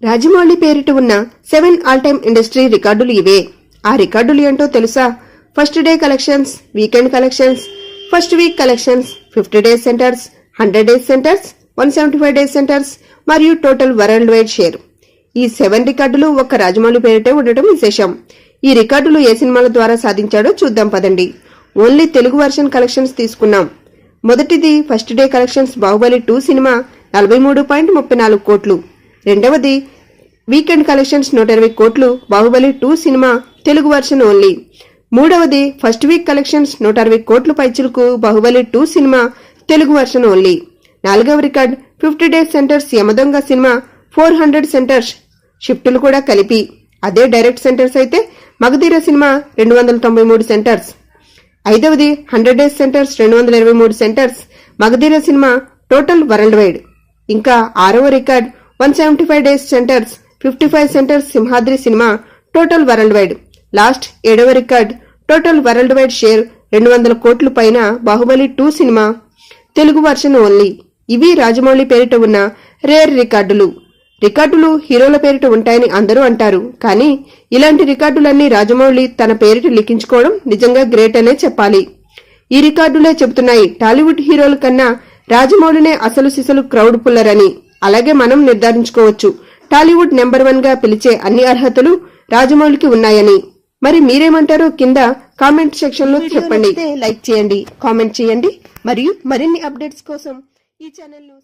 రాజమౌళి పేరిట ఉన్న 7 all time industry రికార్డులు ఇవే. ఆ రికార్డులు ఏంటో తెలుసా? First day collections, weekend collections, first week collections, 50 days centres, 100 days centres, 175 days centres మరియు టోటల్ వరల్డ్ వైడ్ షేర్. ఈ 7 రికార్డులు ఒక్క రాజమౌళి పేరిటే ఉండటం విశేషం. ఈ రికార్డులు ఏ సినిమాల ద్వారా సాధించాడో చూద్దాం పదండి. ఓన్లీ తెలుగు వర్షన్ కలెక్షన్స్ తీసుకున్నాం. మొదటిది first day collections Baahubali 2 cinema 43.34 కోట్లు. రెండవది వీకెండ్ కలెక్షన్స్ 120 కోట్లు, Baahubali 2 cinema Telugu version only. మూడవది ఫస్ట్ వీక్ కలెక్షన్స్ 160 కోట్లు పైచులకు, Baahubali 2 cinema Telugu version only. నాలుగవ record 50 days centres Yamadonga cinema 400 centres షిఫ్టులు కూడా కలిపి. అదే డైరెక్ట్ సెంటర్స్ అయితే మగధీర సినిమా 293 సెంటర్స్. ఐదవది 100 days centres 223 centres, Magadheera cinema total worldwide. ఇంకా ఆరవ record 175 days centres 55 centres Simhadri cinema total worldwide. Last 7వ record total worldwide share 200 కోట్లు పైన, Baahubali 2 cinema Telugu version only. ఇవి రాజమౌళి పేరిట ఉన్న రేర్ రికార్డులు. రికార్డులు హీరోల పేరిట ఉంటాయని అందరూ అంటారు, కానీ ఇలాంటి రికార్డులన్నీ రాజమౌళి తన పేరిట లిఖించుకోవడం నిజంగా గ్రేట్ అనే చెప్పాలి. ఈ రికార్డులే చెబుతున్నాయి టాలీవుడ్ హీరోల కన్నా రాజమౌళినే అసలు సిసలు క్రౌడ్ పుల్లర్ అని. అలాగే మనం నిర్ధారించుకోవచ్చు, టాలీవుడ్ నెంబర్ 1 గా పిలిచే అన్ని అర్హతలు రాజమౌళికి ఉన్నాయని. మరి మీరేమంటారో కింద కామెంట్ సెక్షన్ లో చెప్పండి. లైక్ చేయండి, కామెంట్ చేయండి మరియు మరిన్ని అప్డేట్స్ కోసం ఈ ఛానల్ ను